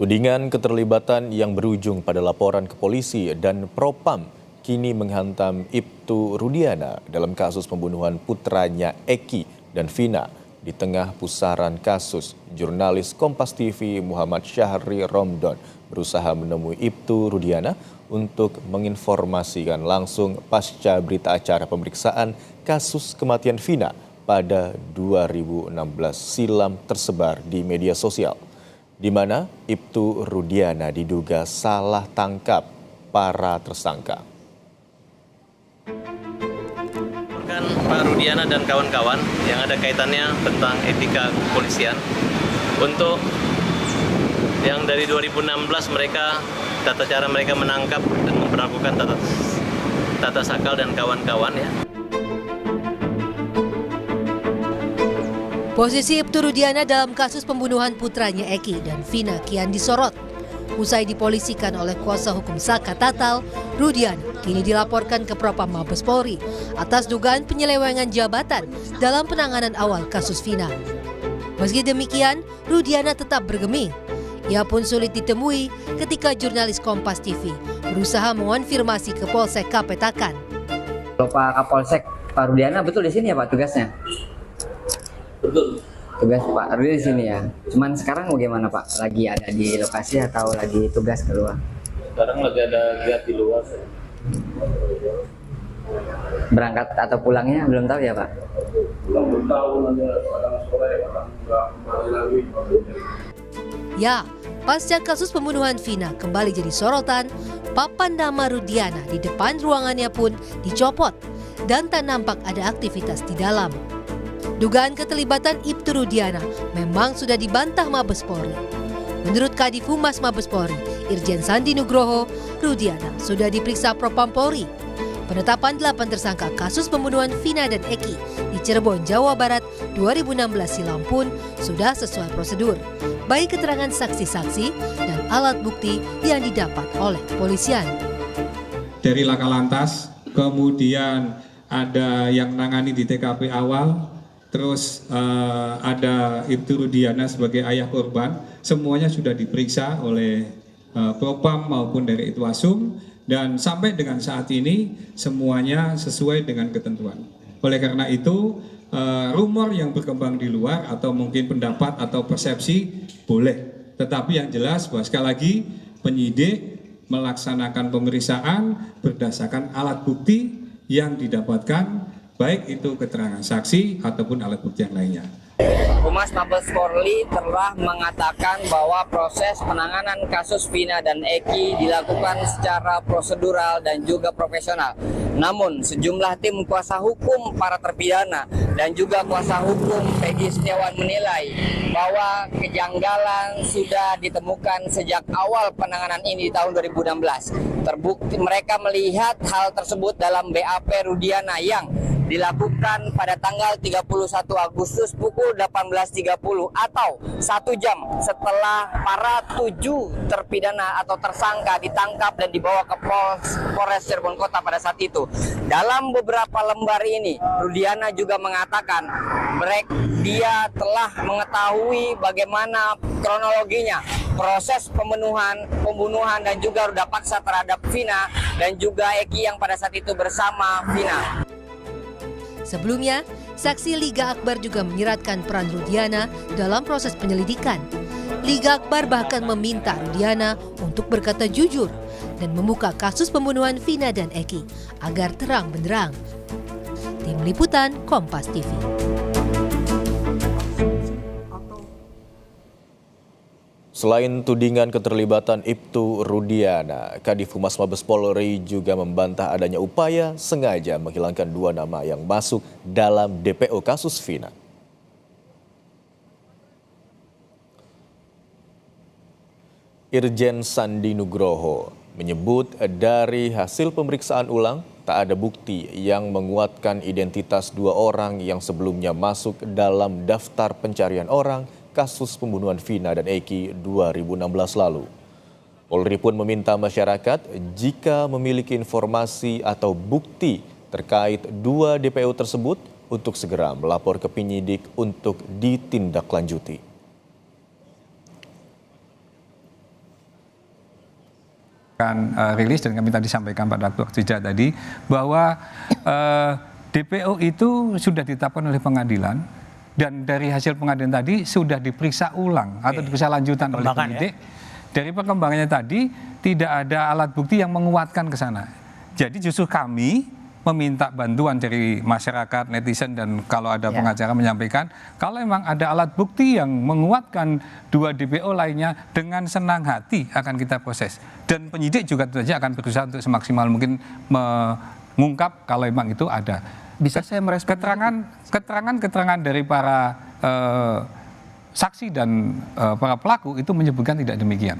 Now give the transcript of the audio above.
Tudingan keterlibatan yang berujung pada laporan ke polisi dan Propam kini menghantam Ibtu Rudiana dalam kasus pembunuhan putranya Eki dan Vina. Di tengah pusaran kasus, jurnalis Kompas TV Muhammad Syahri Romdon berusaha menemui Ibtu Rudiana untuk menginformasikan langsung pasca berita acara pemeriksaan kasus kematian Vina pada 2016 silam tersebar di media sosial, di mana Ibtu Rudiana diduga salah tangkap para tersangka. Pak Rudiana dan kawan-kawan yang ada kaitannya tentang etika kepolisian untuk yang dari 2016 mereka tata cara mereka menangkap dan memperlakukan tata sakal dan kawan-kawan ya. Posisi Ibtu Rudiana dalam kasus pembunuhan putranya Eki dan Vina kian disorot. Usai dipolisikan oleh kuasa hukum Saka Tatal, Rudiana kini dilaporkan ke Propam Mabes Polri atas dugaan penyelewengan jabatan dalam penanganan awal kasus Vina. Meski demikian, Rudiana tetap bergeming. Ia pun sulit ditemui ketika jurnalis Kompas TV berusaha mengonfirmasi ke Polsek Kapetakan. Kalau Pak Kapolsek, Pak Rudiana betul di sini ya Pak tugasnya? Betul. Tugas Pak Rudiana di sini ya. Cuman sekarang bagaimana Pak? Lagi ada di lokasi atau lagi tugas keluar? Sekarang lagi ada kegiatan di luar. Berangkat atau pulangnya belum tahu ya Pak? Belum tahu, nanti kadang sore kadang nggak kembali lagi. Ya, pasca kasus pembunuhan Vina kembali jadi sorotan, papan nama Rudiana di depan ruangannya pun dicopot dan tak nampak ada aktivitas di dalam. Dugaan keterlibatan Ibtu Rudiana memang sudah dibantah Mabes Polri. Menurut Kadif Humas Mabes Polri, Irjen Sandi Nugroho, Rudiana sudah diperiksa Propam Polri. Penetapan 8 tersangka kasus pembunuhan Vina dan Eki di Cirebon, Jawa Barat 2016 silam pun sudah sesuai prosedur, baik keterangan saksi-saksi dan alat bukti yang didapat oleh kepolisian. Dari Laka Lantas, kemudian ada yang nangani di TKP awal, terus ada Ibtu Rudiana sebagai ayah korban, semuanya sudah diperiksa oleh Propam maupun dari Itwasum, dan sampai dengan saat ini semuanya sesuai dengan ketentuan. Oleh karena itu, rumor yang berkembang di luar atau mungkin pendapat atau persepsi boleh, tetapi yang jelas bahwa sekali lagi penyidik melaksanakan pemeriksaan berdasarkan alat bukti yang didapatkan, baik itu keterangan saksi ataupun alat bukti yang lainnya. Humas Mabes Polri telah mengatakan bahwa proses penanganan kasus Vina dan Eki dilakukan secara prosedural dan juga profesional. Namun sejumlah tim kuasa hukum para terpidana dan juga kuasa hukum Peggy Setiawan menilai bahwa kejanggalan sudah ditemukan sejak awal penanganan ini di tahun 2016. Terbukti mereka melihat hal tersebut dalam BAP Rudiana yang dilakukan pada tanggal 31 Agustus pukul 18.30 atau 1 jam setelah para 7 terpidana atau tersangka ditangkap dan dibawa ke Polres Cirebon Kota pada saat itu. Dalam beberapa lembar ini, Rudiana juga mengatakan dia telah mengetahui bagaimana kronologinya proses pembunuhan dan juga ruda paksa terhadap Vina dan juga Eki yang pada saat itu bersama Vina. Sebelumnya, saksi Liga Akbar juga menyeratkan peran Rudiana dalam proses penyelidikan. Liga Akbar bahkan meminta Rudiana untuk berkata jujur dan membuka kasus pembunuhan Vina dan Eki agar terang benderang. Tim Liputan Kompas TV. Selain tudingan keterlibatan Ibtu Rudiana, Kadif Humas Mabes Polri juga membantah adanya upaya sengaja menghilangkan 2 nama yang masuk dalam DPO kasus Vina. Irjen Sandi Nugroho menyebut dari hasil pemeriksaan ulang tak ada bukti yang menguatkan identitas 2 orang yang sebelumnya masuk dalam daftar pencarian orang kasus pembunuhan Vina dan Eki 2016 lalu. Polri pun meminta masyarakat jika memiliki informasi atau bukti terkait 2 DPO tersebut untuk segera melapor ke penyidik untuk ditindaklanjuti. akan rilis dan kami tadi sampaikan pada waktu tadi bahwa DPO itu sudah ditetapkan oleh pengadilan dan dari hasil pengadilan tadi sudah diperiksa ulang atau diperiksa lanjutan oleh penyidik. Dari perkembangannya tadi tidak ada alat bukti yang menguatkan ke sana. Jadi justru kami meminta bantuan dari masyarakat, netizen, dan kalau ada pengacara menyampaikan kalau memang ada alat bukti yang menguatkan 2 DPO lainnya, dengan senang hati akan kita proses. Dan penyidik juga tentu saja akan berusaha untuk semaksimal mungkin mengungkap kalau memang itu ada. Bisa saya merespon keterangan dari para saksi dan para pelaku itu menyebutkan tidak demikian.